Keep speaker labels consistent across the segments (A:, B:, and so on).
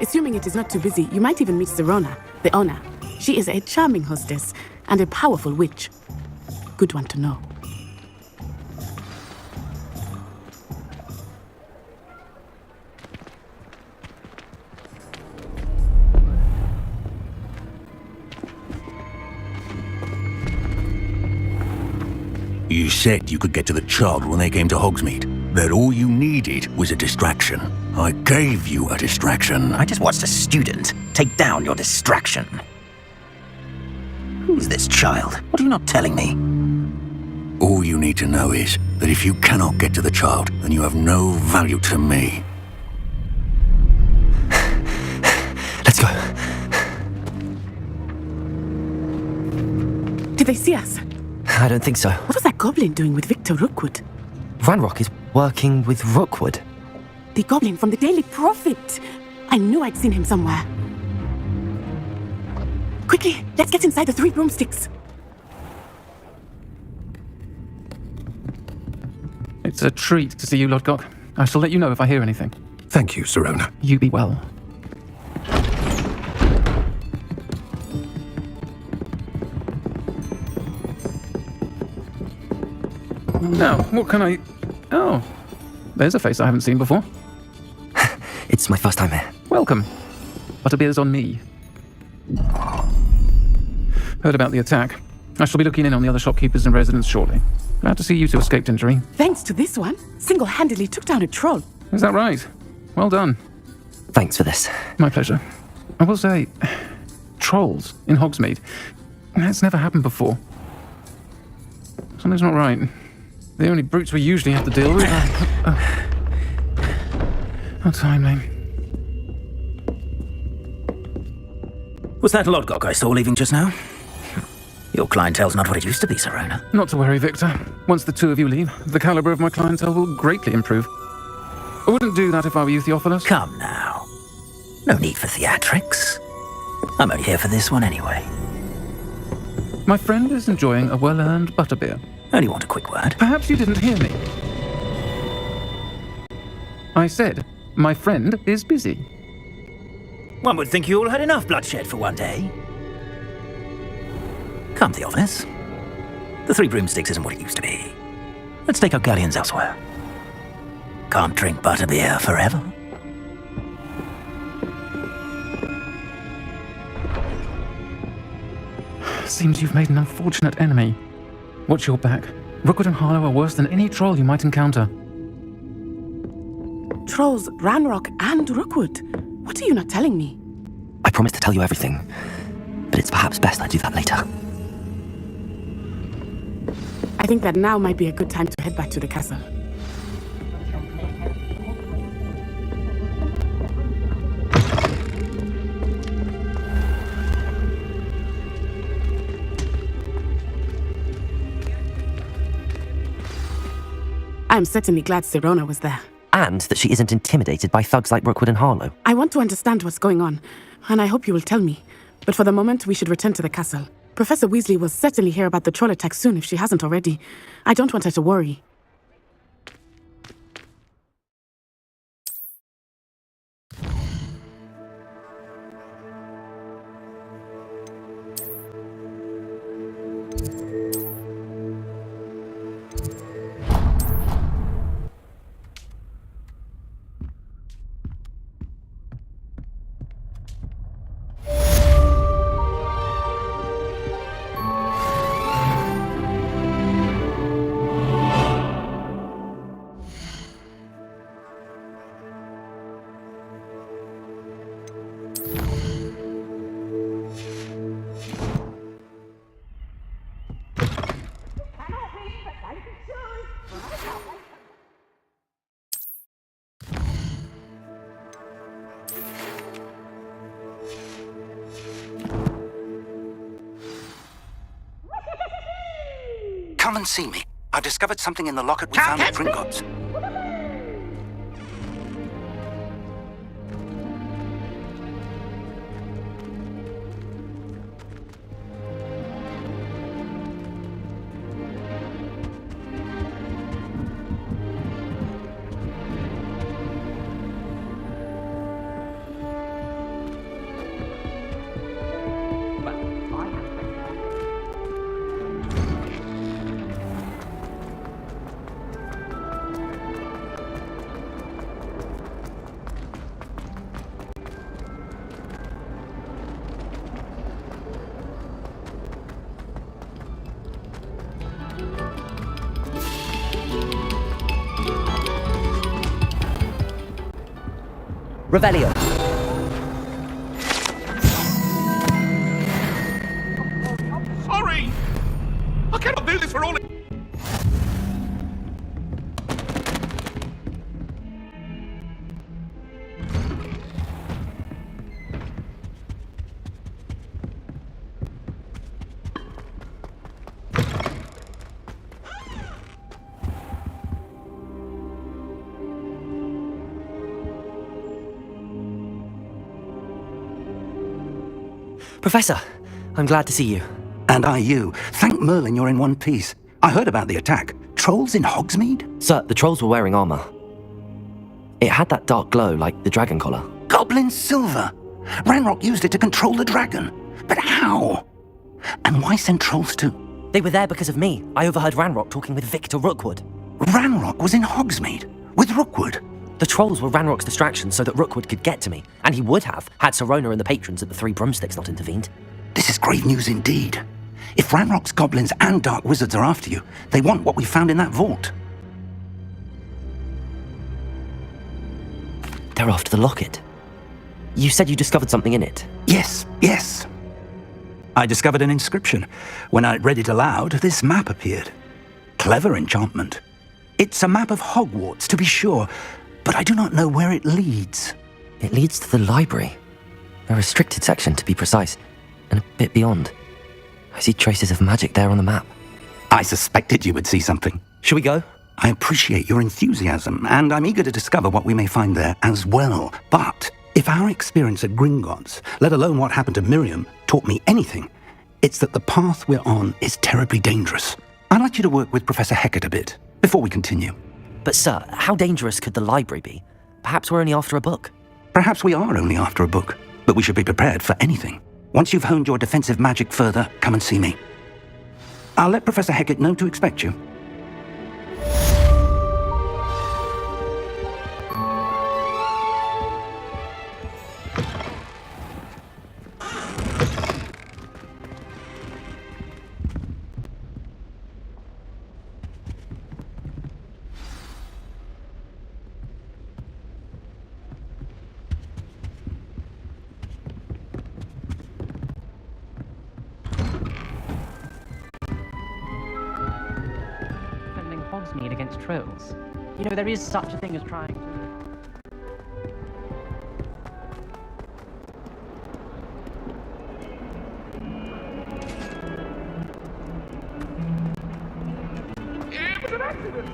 A: Assuming it is not too busy, you might even meet Sirona, the owner. She is a charming hostess and a powerful witch. Good one to know.
B: You said you could get to the child when they came to Hogsmeade. That all you needed was a distraction. I gave you a distraction.
C: I just watched a student take down your distraction. Who's this child? What are you not telling me?
B: All you need to know is that if you cannot get to the child, then you have no value to me.
C: Let's go.
A: Did they see us?
C: I don't think so.
A: What was that goblin doing with Victor Rookwood?
C: Ranrock is working with Rookwood.
A: The goblin from the Daily Prophet. I knew I'd seen him somewhere. Quickly, let's get inside the 3 broomsticks.
D: It's a treat to see you, Lodgok. I shall let you know if I hear anything.
E: Thank you, Sirona.
D: You be well. Now, what can I... Oh, there's a face I haven't seen before.
C: It's my first time here.
D: Welcome. Butterbeer's on me. Heard about the attack. I shall be looking in on the other shopkeepers and residents shortly. Glad to see you two escaped injury.
A: Thanks to this one, single-handedly took down a troll.
D: Is that right? Well done.
C: Thanks for this.
D: My pleasure. I will say, trolls in Hogsmeade. That's never happened before. Something's not right. The only brutes we usually have to deal with are... How timely.
C: Was that Lodgok I saw leaving just now? Your clientele's not what it used to be, Sirona.
D: Not to worry, Victor. Once the two of you leave, the caliber of my clientele will greatly improve. I wouldn't do that if I were you, Theophilus.
C: Come now. No need for theatrics. I'm only here for this one anyway.
D: My friend is enjoying a well-earned butterbeer.
C: Only want a quick word.
D: Perhaps you didn't hear me. I said, my friend is busy.
C: One would think you all had enough bloodshed for one day. Come, Theophilus. The 3 broomsticks isn't what it used to be. Let's take our galleons elsewhere. Can't drink butterbeer forever.
D: Seems you've made an unfortunate enemy. Watch your back. Rookwood and Harlow are worse than any troll you might encounter.
A: Trolls, Ranrock, and Rookwood. What are you not telling me?
C: I promised to tell you everything, but it's perhaps best I do that later.
A: I think that now might be a good time to head back to the castle. I'm certainly glad Sirona was there.
C: And that she isn't intimidated by thugs like Rookwood and Harlow.
A: I want to understand what's going on, and I hope you will tell me. But for the moment, we should return to the castle. Professor Weasley will certainly hear about the troll attack soon if she hasn't already. I don't want her to worry.
B: Come and see me. I've discovered something in the locket we found at Gringotts.
E: Revelio.
B: Sorry! I cannot do this for all...
E: Professor, I'm glad to see you.
C: And I you. Thank Merlin you're in one piece. I heard about the attack. Trolls in Hogsmeade?
E: Sir, the trolls were wearing armor. It had that dark glow like the dragon collar.
C: Goblin silver! Ranrock used it to control the dragon. But how? And why send trolls too?
E: They were there because of me. I overheard Ranrock talking with Victor Rookwood.
C: Ranrock was in Hogsmeade with Rookwood.
E: The trolls were Ranrock's distraction so that Rookwood could get to me, and he would have had Sirona and the patrons at the Three Broomsticks not intervened.
C: This is grave news indeed. If Ranrock's goblins and dark wizards are after you, they want what we found in that vault.
E: They're after the locket. You said you discovered something in it.
C: Yes. I discovered an inscription. When I read it aloud, this map appeared. Clever enchantment. It's a map of Hogwarts, to be sure, but I do not know where it leads.
E: It leads to the library. A restricted section, to be precise, and a bit beyond. I see traces of magic there on the map.
C: I suspected you would see something.
E: Shall we go?
C: I appreciate your enthusiasm, and I'm eager to discover what we may find there as well. But if our experience at Gringotts, let alone what happened to Miriam, taught me anything, it's that the path we're on is terribly dangerous. I'd like you to work with Professor Hecat a bit, before we continue.
E: But sir, how dangerous could the library be? Perhaps we're only after a book.
C: Perhaps we are only after a book, but we should be prepared for anything. Once you've honed your defensive magic further, come and see me. I'll let Professor Hecat know to expect you.
F: Hogsmeade against trolls. You know, there is such a thing as trying to...
B: It was an accident!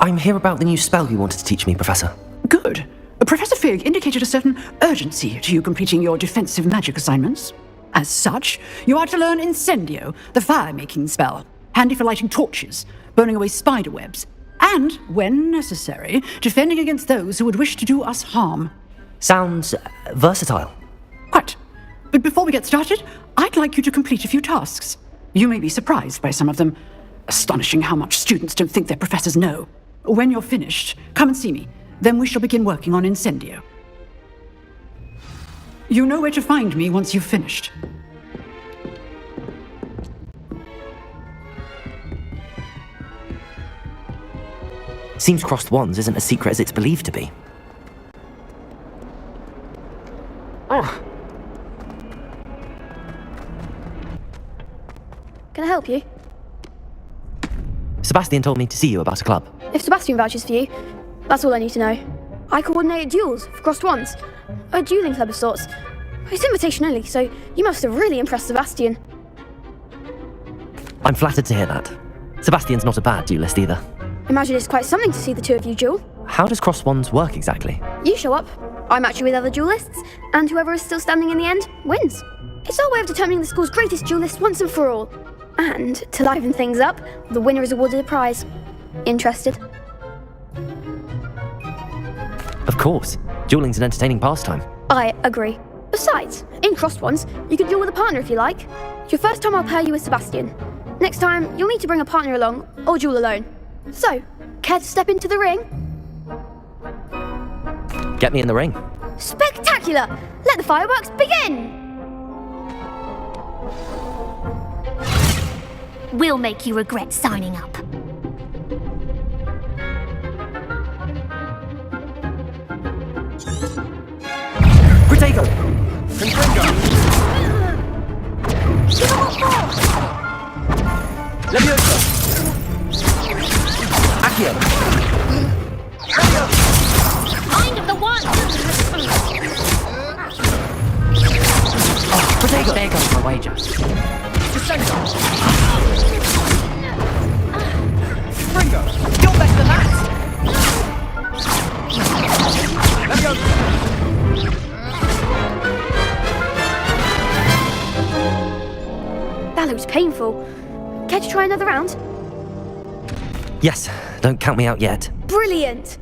E: I'm here about the new spell you wanted to teach me, Professor.
G: Good. Professor Fig indicated a certain urgency to you completing your defensive magic assignments. As such, you are to learn Incendio, the fire-making spell, handy for lighting torches, burning away spider webs, and, when necessary, defending against those who would wish to do us harm.
E: Sounds versatile.
G: Quite. But before we get started, I'd like you to complete a few tasks. You may be surprised by some of them. Astonishing how much students don't think their professors know. When you're finished, come and see me. Then we shall begin working on Incendio. You know where to find me once you've finished.
E: Seems crossed wands isn't as secret as it's believed to be.
H: Can I help you?
E: Sebastian told me to see you about a club.
H: If Sebastian vouches for you, that's all I need to know. I coordinate duels for crossed wands. A dueling club of sorts. It's invitation only, so you must have really impressed Sebastian.
E: I'm flattered to hear that. Sebastian's not a bad duelist either.
H: Imagine it's quite something to see the two of you duel.
E: How does crossed wands work exactly?
H: You show up, I match you with other duelists, and whoever is still standing in the end wins. It's our way of determining the school's greatest duelist once and for all. And, to liven things up, the winner is awarded a prize. Interested?
E: Of course. Dueling's an entertaining pastime.
H: I agree. Besides, in crossed wands, you can duel with a partner if you like. Your first time I'll pair you with Sebastian. Next time, you'll need to bring a partner along, or duel alone. So, care to step into the ring?
E: Get me in the ring.
H: Spectacular! Let the fireworks begin!
I: We'll make you regret signing up.
E: Protego! Leviosa! Accio!
I: Mind of the one!
E: Protego!
F: There goes my wager.
J: Ringo, you're better than that! Leviosa!
H: That looks painful. Care to try another round?
E: Yes, don't count me out yet.
H: Brilliant!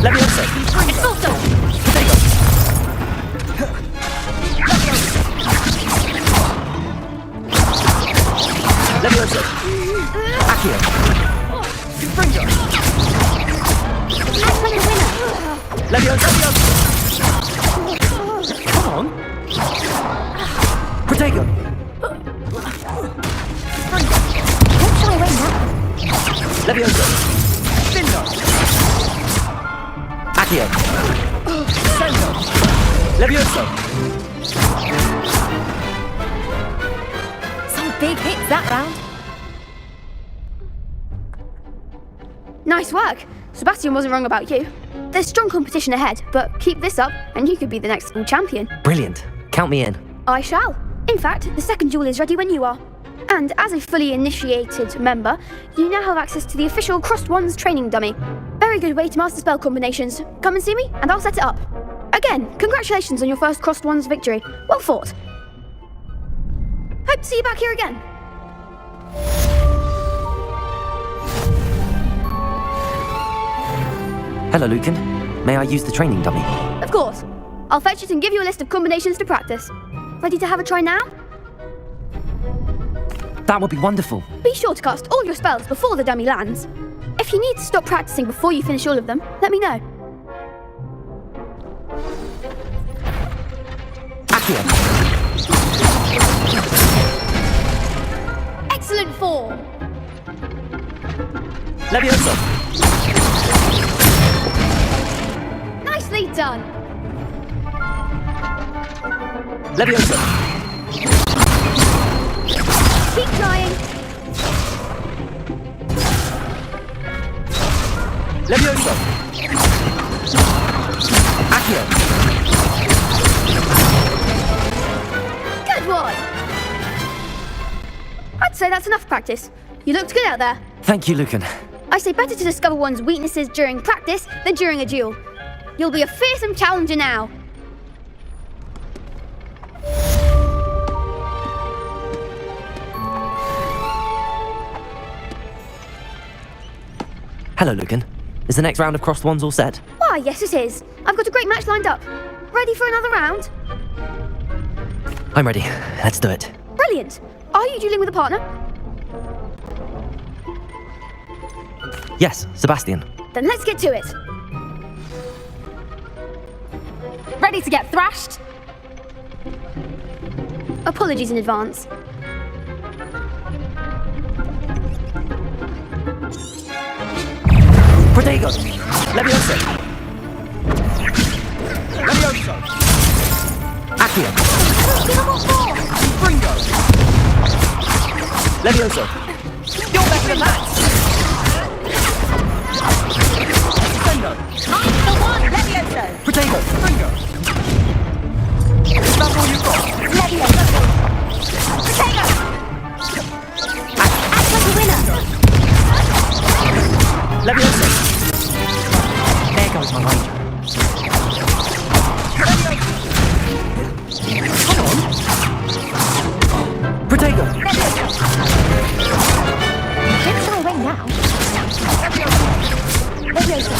E: Leviosa!
I: Expulso!
E: Protego! Leviosa! Accio!
H: Let's win a winner!
E: Leviosa! Come on! Protego!
H: Let's try win now.
E: Leviosa! Accio! Leviosa!
I: Some big hits that round.
H: Nice work. Sebastian wasn't wrong about you. There's strong competition ahead, but keep this up and you could be the next school champion.
E: Brilliant. Count me in.
H: I shall. In fact, the second duel is ready when you are. And as a fully initiated member, you now have access to the official Crossed Wands training dummy. Very good way to master spell combinations. Come and see me, and I'll set it up. Again, congratulations on your first Crossed Wands victory. Well fought. Hope to see you back here again.
E: Hello, Lucan. May I use the training dummy?
H: Of course. I'll fetch it and give you a list of combinations to practice. Ready to have a try now?
E: That would be wonderful.
H: Be sure to cast all your spells before the dummy lands. If you need to stop practicing before you finish all of them, let me know.
E: Accio!
H: Excellent form!
E: Leviosa!
H: Nicely done!
E: Leviosa!
H: Keep trying!
E: Leviosa! Accio!
H: Good one! I'd say that's enough practice. You looked good out there.
E: Thank you, Lucan.
H: I say better to discover one's weaknesses during practice than during a duel. You'll be a fearsome challenger now.
E: Hello, Lucan. Is the next round of Crossed Wands all set?
H: Why, yes it is. I've got a great match lined up. Ready for another round?
E: I'm ready. Let's do it.
H: Brilliant. Are you dueling with a partner?
E: Yes, Sebastian.
H: Then let's get to it.
I: Ready to get thrashed?
H: Apologies in advance.
E: Protego! Leviosa!
J: Leviosa!
E: Accio!
J: Ringo,
E: Leviosa!
J: you're better than that! Defendo!
I: Mind the one! Levioso!
E: Protego!
J: Ringo! Is that all you've got?
I: Levioso! Protego! Act like a winner!
E: Leviosa!
F: There goes my wager.
E: Protego!
I: Let's go away now. Levioso!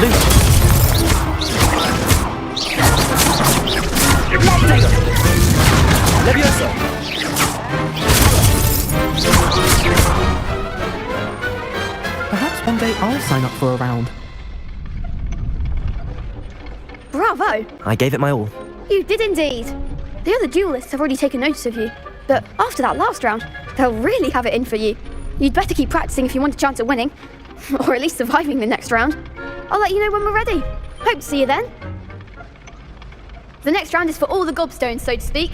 E: Luke!
I: Levioso!
E: Leviosa!
F: Perhaps one
G: someday I'll sign up for a round.
H: Bravo!
E: I gave it my all.
H: You did indeed. The other duelists have already taken notice of you, but after that last round, they'll really have it in for you. You'd better keep practicing if you want a chance at winning, or at least surviving the next round. I'll let you know when we're ready. Hope to see you then. The next round is for all the gobstones, so to speak.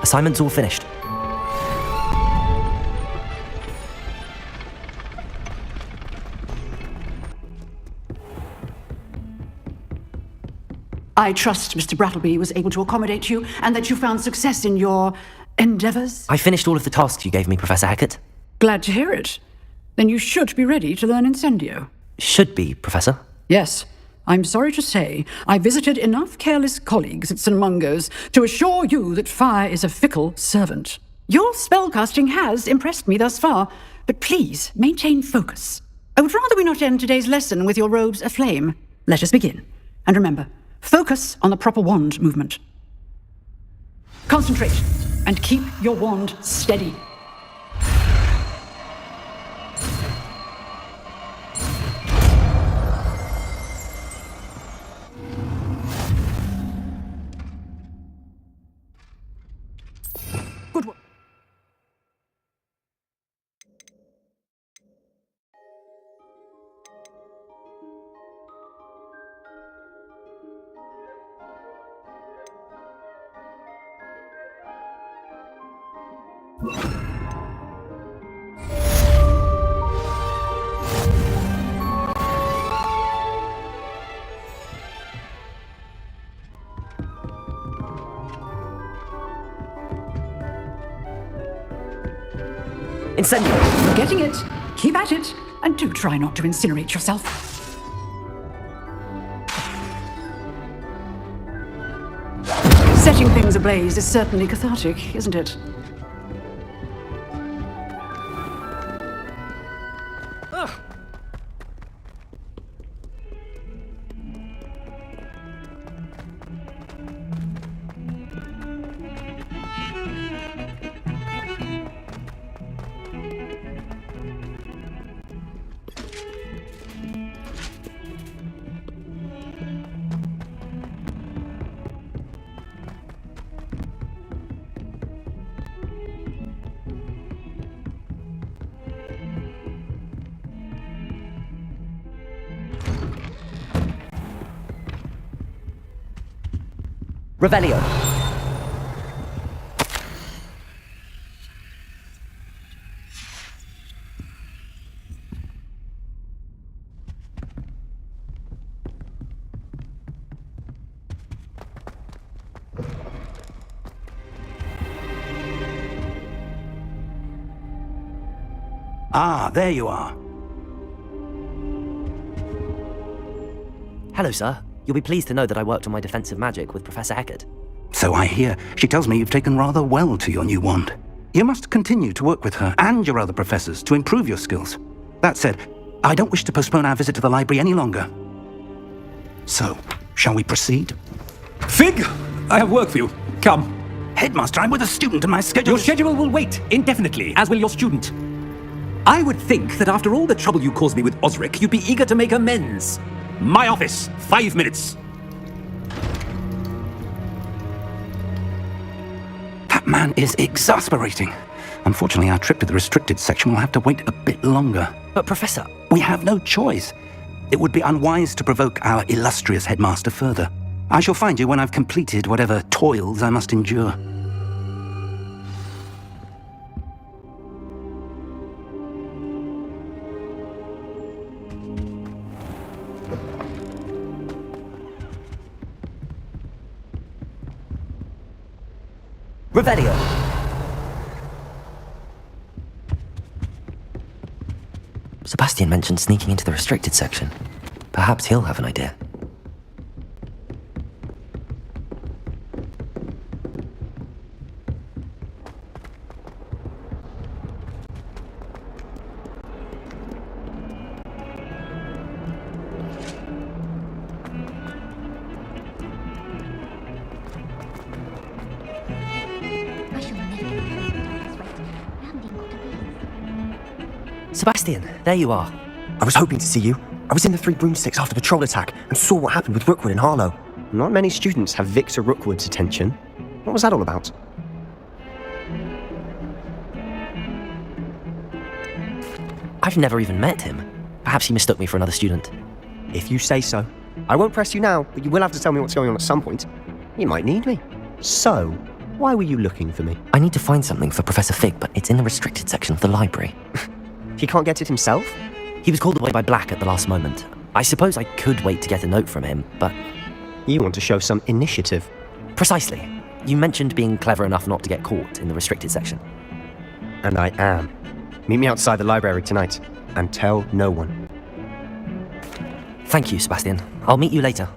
E: Assignment's all finished.
G: I trust Mr. Brattleby was able to accommodate you and that you found success in your endeavors.
E: I finished all of the tasks you gave me, Professor Hecat.
G: Glad to hear it. Then you should be ready to learn Incendio.
E: Should be, Professor.
G: Yes. I'm sorry to say, I visited enough careless colleagues at St. Mungo's to assure you that fire is a fickle servant. Your spellcasting has impressed me thus far, but please maintain focus. I would rather we not end today's lesson with your robes aflame. Let us begin. And remember, focus on the proper wand movement. Concentrate and keep your wand steady. Good work.
E: Incendio!
G: You're getting it. Keep at it. And do try not to incinerate yourself. Setting things ablaze is certainly cathartic, isn't it?
E: Revelio.
C: Ah, there you are.
E: Hello, sir. You'll be pleased to know that I worked on my defensive magic with Professor Hecat.
C: So I hear. She tells me you've taken rather well to your new wand. You must continue to work with her and your other professors to improve your skills. That said, I don't wish to postpone our visit to the library any longer. So, shall we proceed?
K: Fig, I have work for you. Come.
C: Headmaster, I'm with a student and my schedule...
K: Your schedule will wait indefinitely, as will your student. I would think that after all the trouble you caused me with Osric, you'd be eager to make amends. My office, 5 minutes.
C: That man is exasperating. Unfortunately, our trip to the restricted section will have to wait a bit longer.
E: But, Professor...
C: We have no choice. It would be unwise to provoke our illustrious headmaster further. I shall find you when I've completed whatever toils I must endure.
E: Revelio. Sebastian mentioned sneaking into the restricted section. Perhaps he'll have an idea.
I: I shall never get this right. I haven't even got a reason.
E: Sebastian, there you are.
L: I was hoping to see you. I was in the Three Broomsticks after the troll attack and saw what happened with Rookwood and Harlow.
M: Not many students have Victor Rookwood's attention. What was that all about?
E: I've never even met him. Perhaps he mistook me for another student.
M: If you say so. I won't press you now, but you will have to tell me what's going on at some point. You might need me. So, why were you looking for me?
E: I need to find something for Professor Fig, but it's in the restricted section of the library.
M: He can't get it himself?
E: He was called away by Black at the last moment. I suppose I could wait to get a note from him, but...
M: You want to show some initiative.
E: Precisely. You mentioned being clever enough not to get caught in the restricted section.
M: And I am. Meet me outside the library tonight, and tell no one.
E: Thank you, Sebastian. I'll meet you later.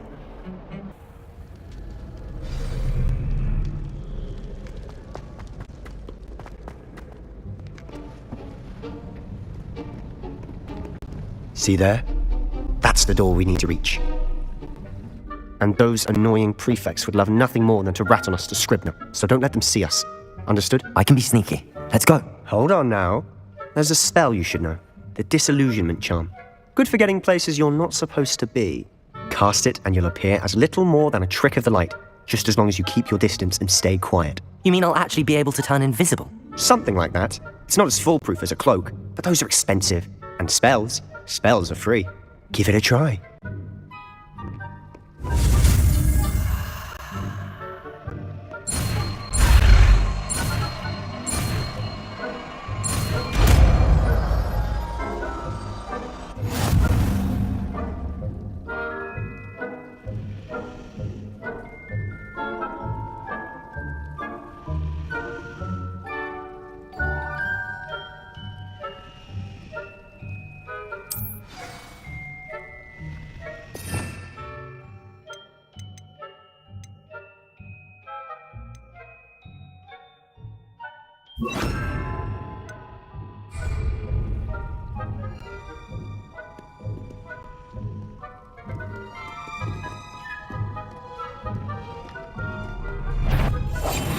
M: See there? That's the door we need to reach. And those annoying prefects would love nothing more than to rat on us to Scribner, so don't let them see us. Understood?
E: I can be sneaky. Let's go.
M: Hold on now. There's a spell you should know. The Disillusionment Charm. Good for getting places you're not supposed to be. Cast it and you'll appear as little more than a trick of the light, just as long as you keep your distance and stay quiet.
E: You mean I'll actually be able to turn invisible?
M: Something like that. It's not as foolproof as a cloak, but those are expensive. And spells are free. Give it a try.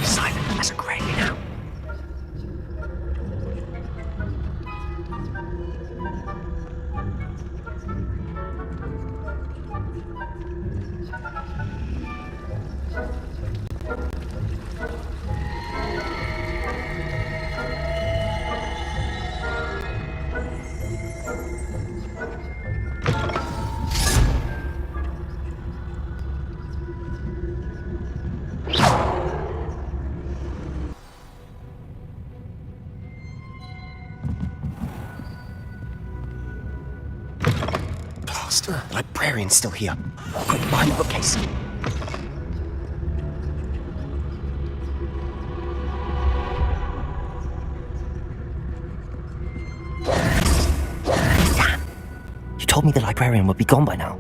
L: Silent as a grave now. The librarian's still here. Quick, behind the bookcase.
E: Damn! You told me the librarian would be gone by now.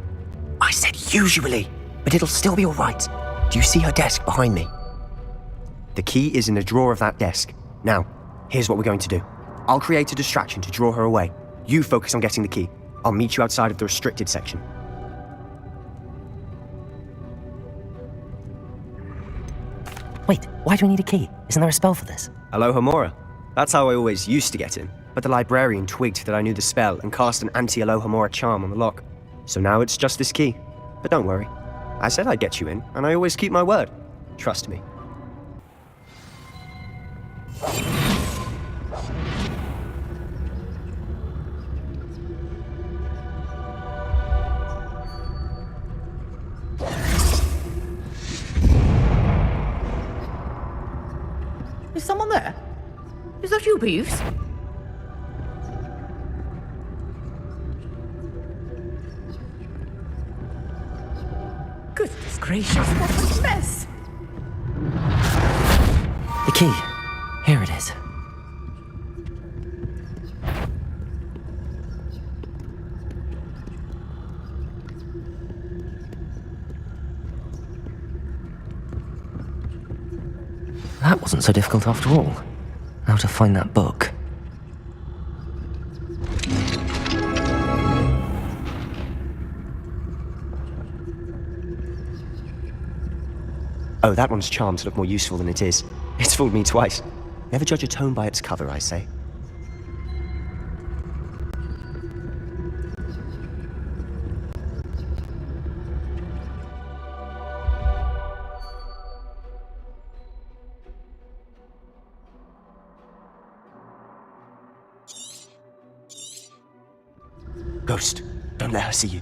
L: I said usually, but it'll still be all right. Do you see her desk behind me?
M: The key is in the drawer of that desk. Now, here's what we're going to do. I'll create a distraction to draw her away. You focus on getting the key. I'll meet you outside of the restricted section.
E: Wait, why do we need a key? Isn't there a spell for this?
M: Alohomora. That's how I always used to get in. But the librarian twigged that I knew the spell and cast an anti-Alohomora charm on the lock. So now it's just this key. But don't worry. I said I'd get you in, and I always keep my word. Trust me.
G: Is someone there? Is that you, Beeves? Goodness gracious, what a mess!
E: The key. Here it is. That wasn't so difficult after all. Now to find that book.
M: Oh, that one's charmed to look more useful than it is. It's fooled me twice. Never judge a tome by its cover, I say.
L: Ghost, don't let her see you.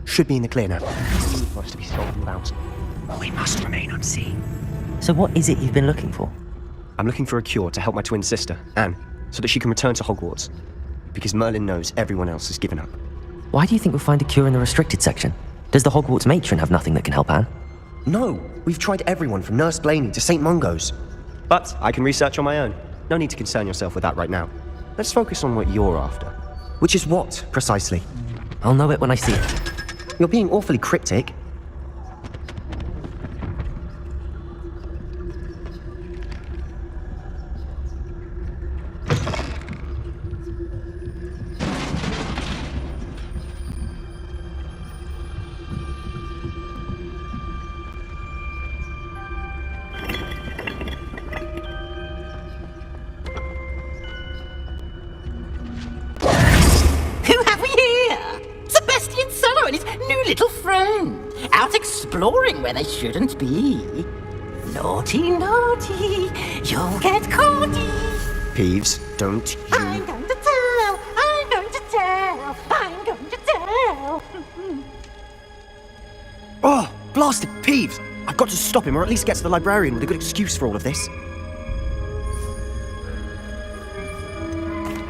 L: Should be in the clear now. Easy for us to be stolen about.
M: We must remain unseen.
E: So what is it you've been looking for?
M: I'm looking for a cure to help my twin sister, Anne, so that she can return to Hogwarts. Because Merlin knows everyone else has given up.
E: Why do you think we'll find a cure in the restricted section? Does the Hogwarts matron have nothing that can help Anne?
L: No, we've tried everyone from Nurse Blaney to St. Mungo's.
M: But I can research on my own. No need to concern yourself with that right now. Let's focus on what you're after.
L: Which is what, precisely?
E: I'll know it when I see it.
L: You're being awfully cryptic.
N: Exploring where they shouldn't be. Naughty, naughty, you'll get caughty.
M: Peeves, don't you...
N: I'm going to tell, I'm going to tell, I'm going to tell.
L: Oh, blasted Peeves! I've got to stop him, or at least get to the librarian with a good excuse for all of this.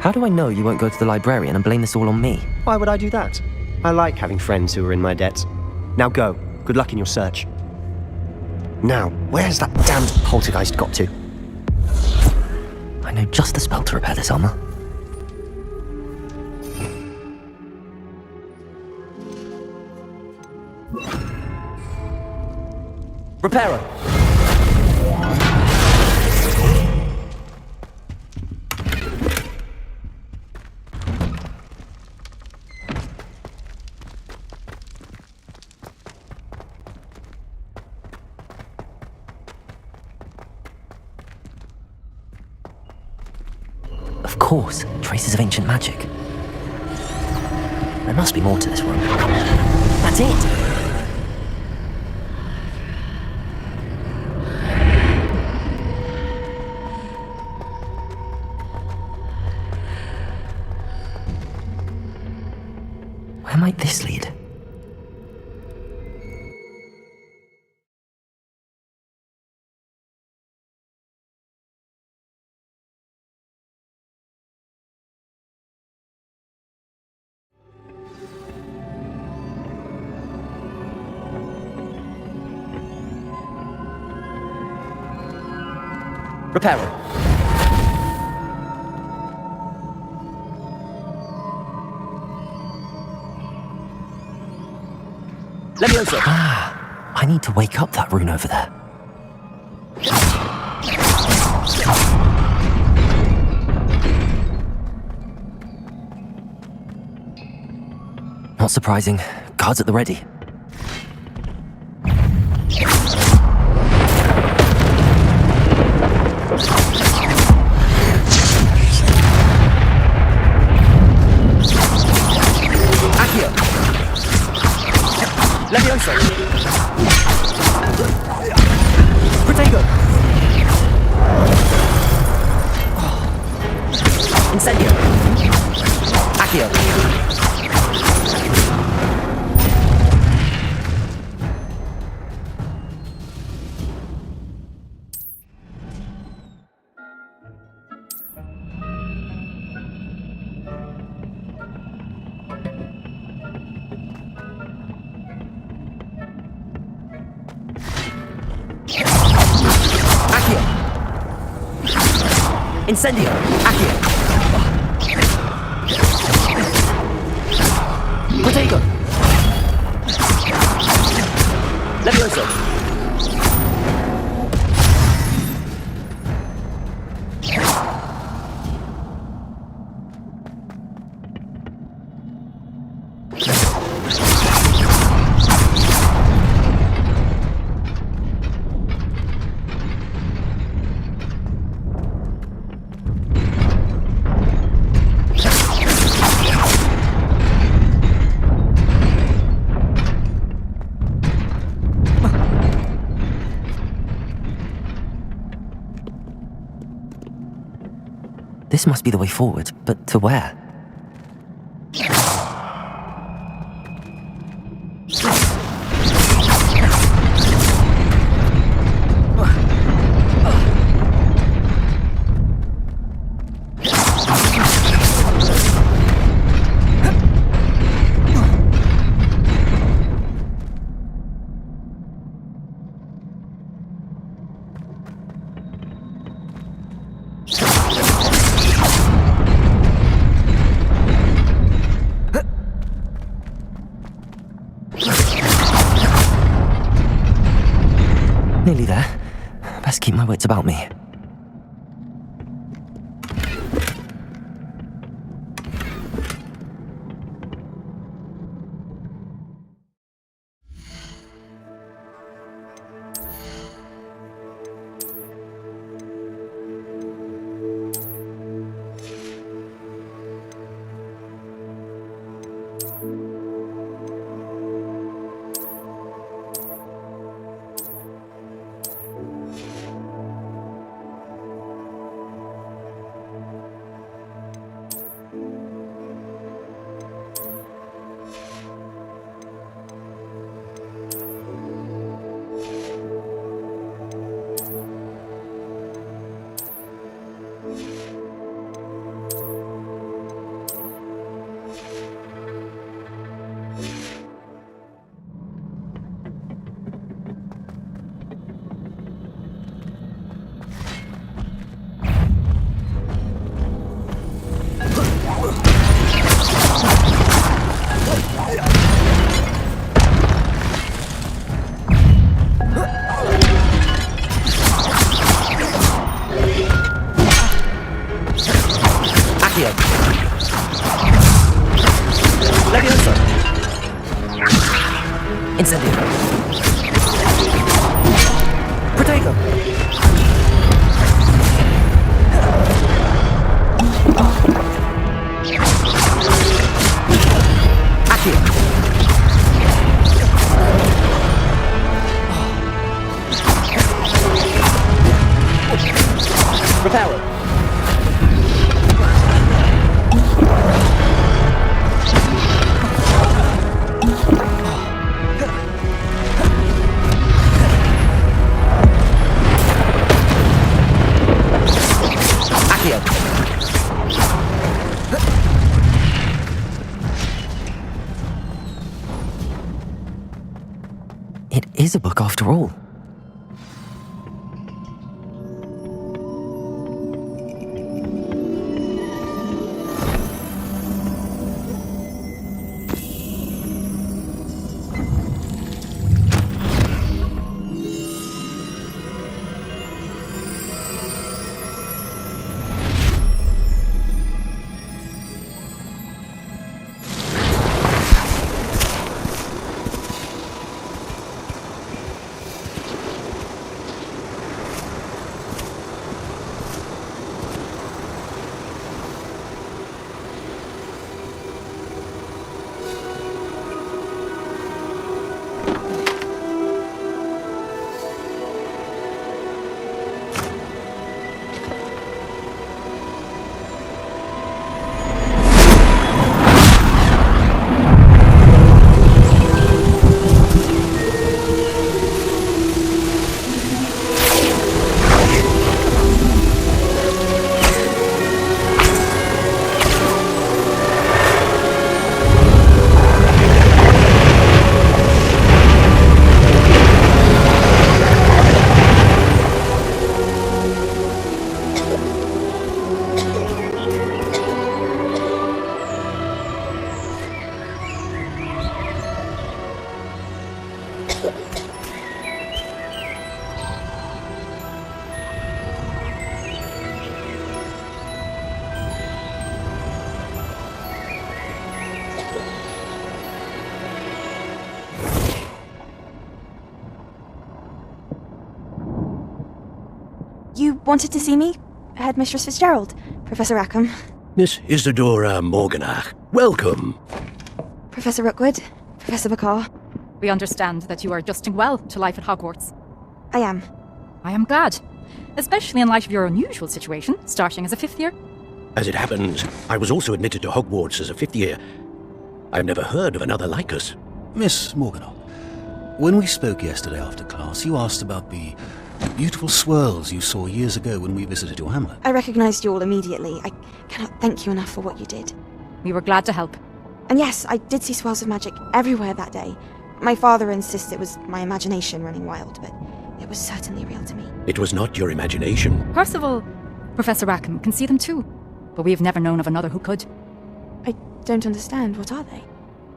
E: How do I know you won't go to the librarian and blame this all on me?
M: Why would I do that? I like having friends who are in my debt. Now go. Good luck in your search.
L: Now, where's that damned poltergeist got to?
E: I know just the spell to repair this armor.
L: Repairer!
E: Of course, traces of ancient magic. There must be more to this room. That's it! Where might this lead?
L: Repairer. Leviosa.
E: Ah, I need to wake up that rune over there. Not surprising. Guards at the ready.
L: Leviosa! Protego! Incendio! Accio! Incendio! Accio! Protego! Levioso!
E: This must be the way forward, but to where? Nearly there. Best keep my wits about me.
L: Levioso! Incendio! Protego! Accio! Reparo!
E: It is a book after all.
O: You wanted to see me? Headmistress Fitzgerald, Professor Rackham.
P: Miss Isadora Morganach, welcome.
O: Professor Rookwood, Professor Bacall.
Q: We understand that you are adjusting well to life at Hogwarts.
O: I am.
Q: I am glad, especially in light of your unusual situation, starting as a 5th year.
P: As it happens, I was also admitted to Hogwarts as a 5th year. I've never heard of another like us.
R: Miss Morganach, when we spoke yesterday after class, you asked about the beautiful swirls you saw years ago when we visited your hamlet.
O: I recognized you all immediately. I cannot thank you enough for what you did.
Q: We were glad to help.
O: And yes, I did see swirls of magic everywhere that day. My father insists it was my imagination running wild, but it was certainly real to me.
P: It was not your imagination.
Q: Percival, Professor Rackham can see them too, but we have never known of another who could.
O: I don't understand. What are they?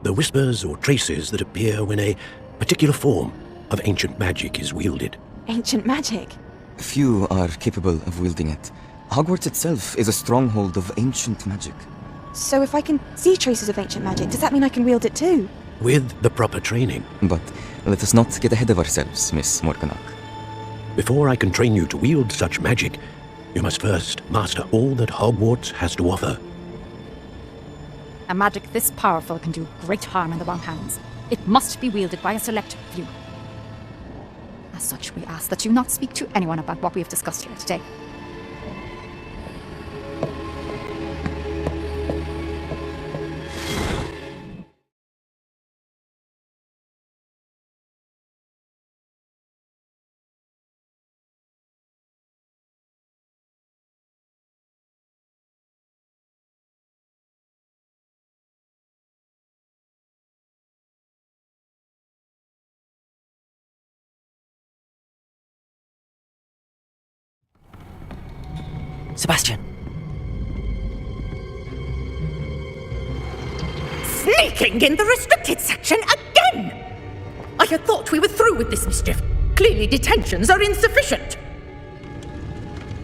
P: The whispers or traces that appear when a particular form of ancient magic is wielded.
O: Ancient magic?
S: Few are capable of wielding it. Hogwarts itself is a stronghold of ancient magic.
O: So if I can see traces of ancient magic, does that mean I can wield it too?
P: With the proper training.
S: But let us not get ahead of ourselves, Miss Morganach.
P: Before I can train you to wield such magic, you must first master all that Hogwarts has to offer.
Q: A magic this powerful can do great harm in the wrong hands. It must be wielded by a select few. As such, we ask that you not speak to anyone about what we have discussed here today.
E: Sebastian!
N: Sneaking in the restricted section again! I had thought we were through with this mischief. Clearly detentions are insufficient.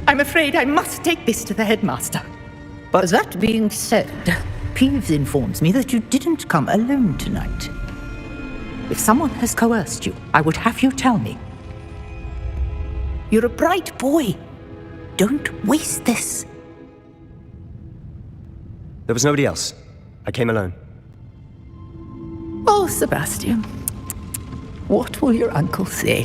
N: I'm afraid I must take this to the headmaster.
T: But that being said, Peeves informs me that you didn't come alone tonight. If someone has coerced you, I would have you tell me. You're a bright boy. Don't waste this.
M: There was nobody else. I came alone.
T: Oh, Sebastian. What will your uncle say?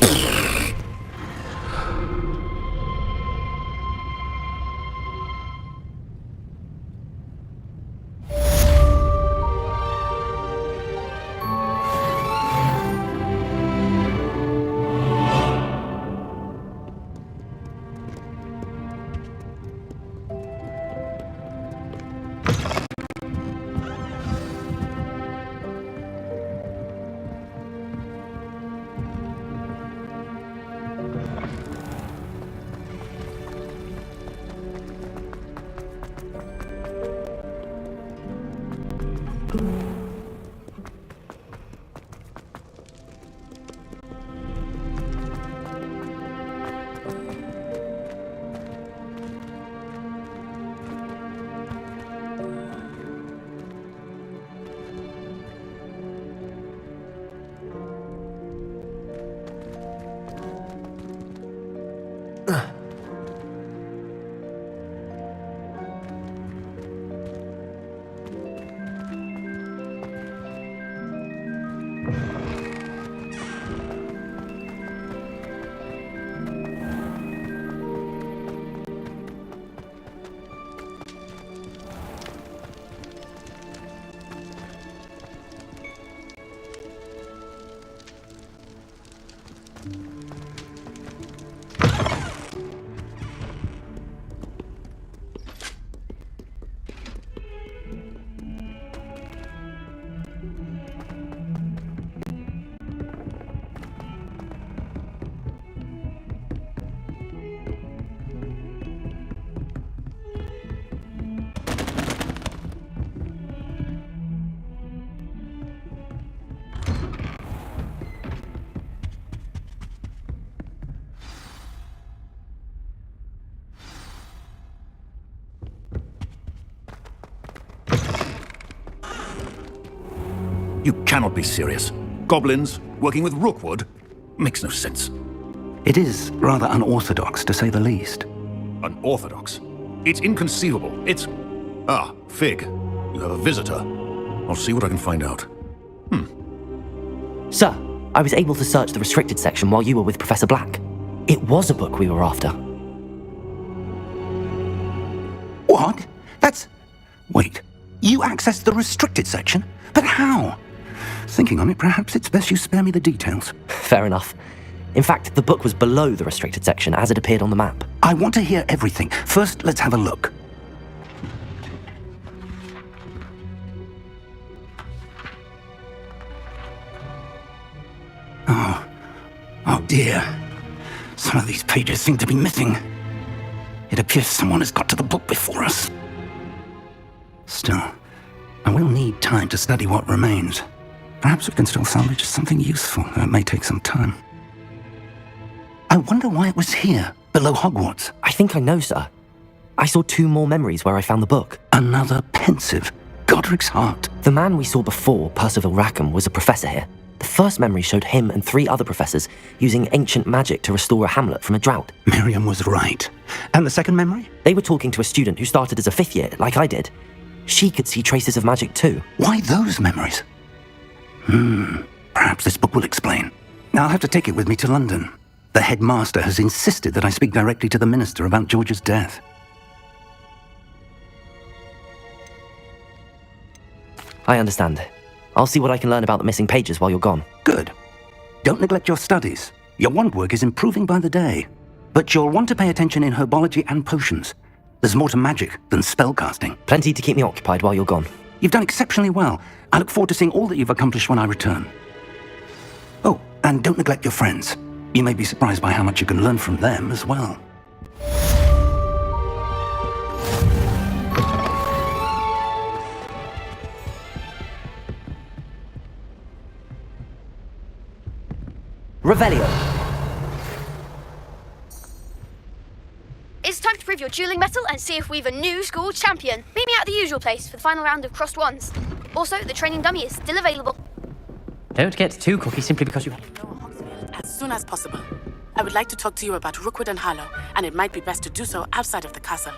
B: You cannot be serious. Goblins working with Rookwood? Makes no sense.
C: It is rather unorthodox, to say the least.
R: Unorthodox? It's inconceivable. It's... Ah, Fig. You have a visitor. I'll see what I can find out.
E: Sir, I was able to search the restricted section while you were with Professor Black. It was a book we were after.
C: What? That's... Wait, you accessed the restricted section? But how? Thinking on it, perhaps it's best you spare me the details.
E: Fair enough. In fact, the book was below the restricted section as it appeared on the map.
C: I want to hear everything. First, let's have a look. Oh dear. Some of these pages seem to be missing. It appears someone has got to the book before us. Still, I will need time to study what remains. Perhaps we can still salvage something useful, though it may take some time. I wonder why it was here, below Hogwarts.
E: I think I know, sir. I saw 2 more memories where I found the book.
C: Another pensive. Godric's heart.
E: The man we saw before, Percival Rackham, was a professor here. The first memory showed him and 3 other professors using ancient magic to restore a hamlet from a drought.
C: Miriam was right. And the second memory?
E: They were talking to a student who started as a 5th year, like I did. She could see traces of magic too.
C: Why those memories? Perhaps this book will explain. I'll have to take it with me to London. The headmaster has insisted that I speak directly to the minister about George's death.
E: I understand. I'll see what I can learn about the missing pages while you're gone.
C: Good. Don't neglect your studies. Your wand work is improving by the day. But you'll want to pay attention in herbology and potions. There's more to magic than spellcasting.
E: Plenty to keep me occupied while you're gone.
C: You've done exceptionally well. I look forward to seeing all that you've accomplished when I return. Oh, and don't neglect your friends. You may be surprised by how much you can learn from them as well.
E: Revelio.
H: It's time to prove your dueling mettle and see if we've a new school champion. Meet me at the usual place for the final round of crossed wands. Also, the training dummy is still available.
F: Don't get too cocky simply because you...
A: As soon as possible. I would like to talk to you about Rookwood and Harlow, and it might be best to do so outside of the castle.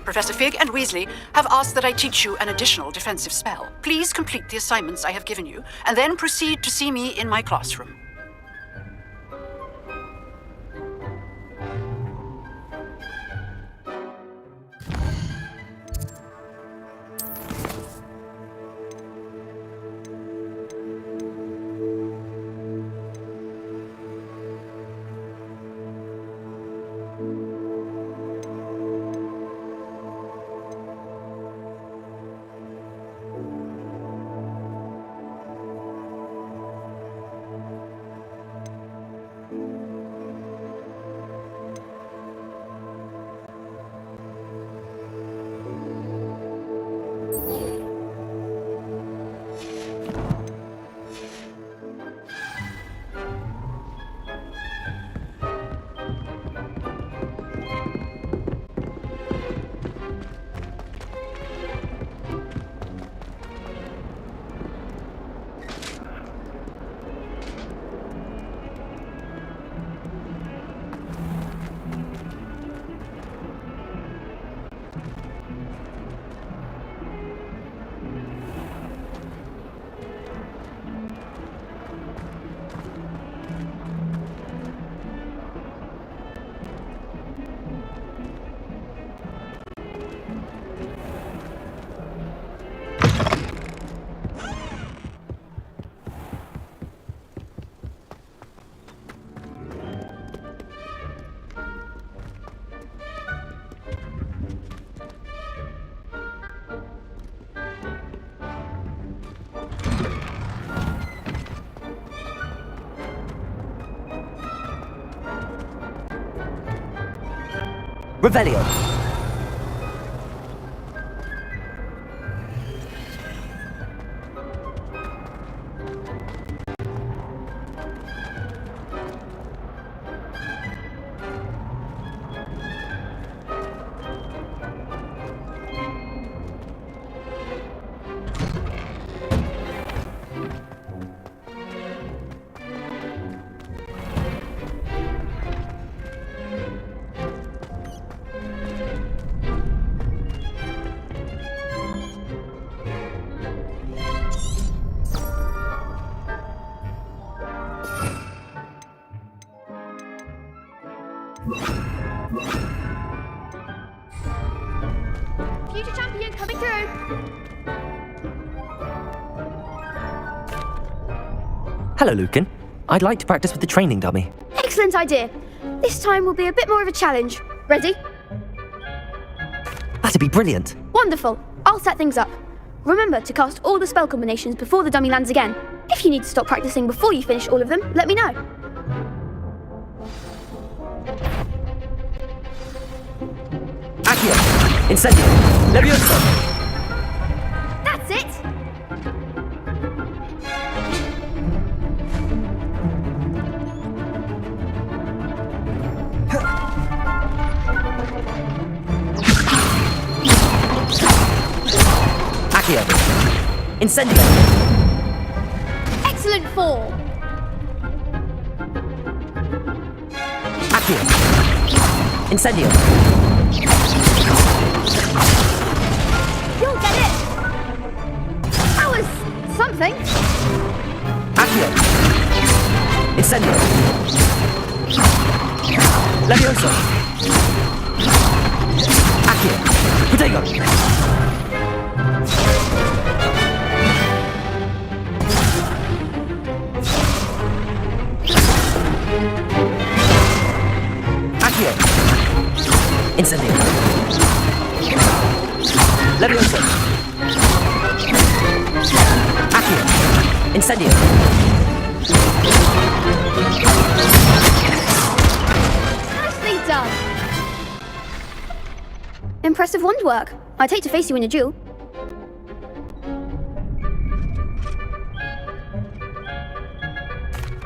G: Professor Fig and Weasley have asked that I teach you an additional defensive spell. Please complete the assignments I have given you, and then proceed to see me in my classroom.
E: Revelio. Hello, Lucan. I'd like to practice with the training dummy.
H: Excellent idea. This time will be a bit more of a challenge. Ready?
E: That'd be brilliant.
H: Wonderful. I'll set things up. Remember to cast all the spell combinations before the dummy lands again. If you need to stop practicing before you finish all of them, let me know.
E: Accio! Incendio! Levioso!
H: That's it!
E: Accio! Incendio!
H: Excellent fall!
E: Accio! Incendio!
H: You'll get it! That was something.
E: Accio! Incendio! Levioso! Accio! Protego! Accio! Incendio! Levioso! Accio! Incendio!
H: Nicely done! Impressive wand work. I'd hate to face you in a duel.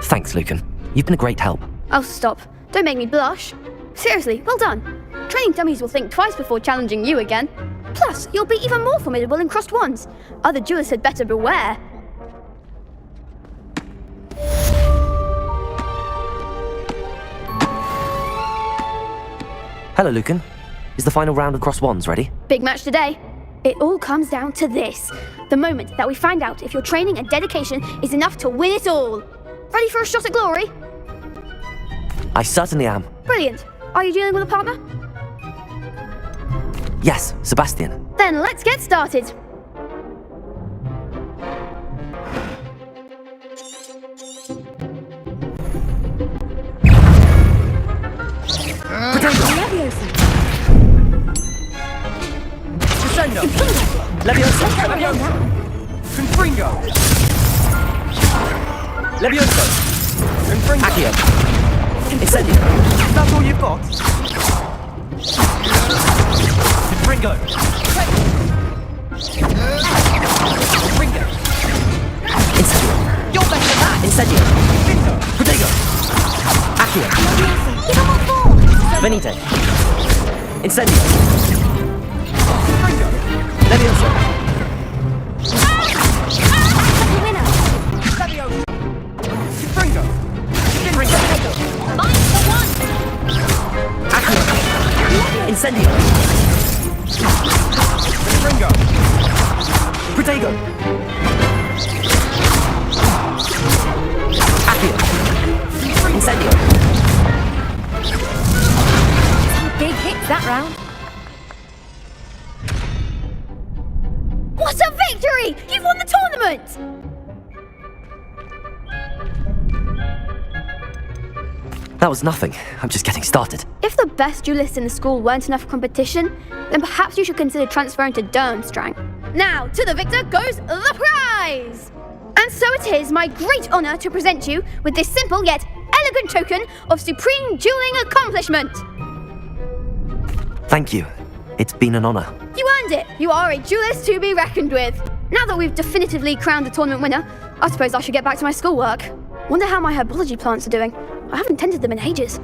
E: Thanks, Lucan. You've been a great help.
H: Oh, stop. Don't make me blush. Seriously, well done. Training dummies will think twice before challenging you again. Plus, you'll be even more formidable in crossed wands. Other duelists had better beware.
E: Hello, Lucan. Is the final round of cross wands ready?
H: Big match today. It all comes down to this. The moment that we find out if your training and dedication is enough to win it all. Ready for a shot at glory?
E: I certainly am.
H: Brilliant. Are you dealing with a partner?
E: Yes, Sebastian.
H: Then let's get started.
J: Crescendo!
E: Levioso!
J: Confringo!
E: Levioso!
J: Confringo!
E: Accio! Incendio!
J: That's all you've got? Confringo! Confringo!
E: Incendio!
J: You're better than that!
E: Incendio!
J: Bingo!
E: Protego! Accio! Venite! Incendio!
J: Confringo!
E: Levioso!
J: Levioso! Confringo! Confringo!
E: Accio! Incendio!
J: Confringo!
E: Protego! Accio! Incendio!
I: Big hits that round.
H: What a victory! You've won the tournament!
E: That was nothing. I'm just getting started.
H: If the best duelists in the school weren't enough for competition, then perhaps you should consider transferring to Durmstrang. Now, to the victor goes the prize! And so it is my great honour to present you with this simple yet elegant token of supreme dueling accomplishment.
E: Thank you. It's been an honor.
H: You earned it! You are a duelist to be reckoned with. Now that we've definitively crowned the tournament winner, I suppose I should get back to my schoolwork. Wonder how my herbology plants are doing. I haven't tended them in ages.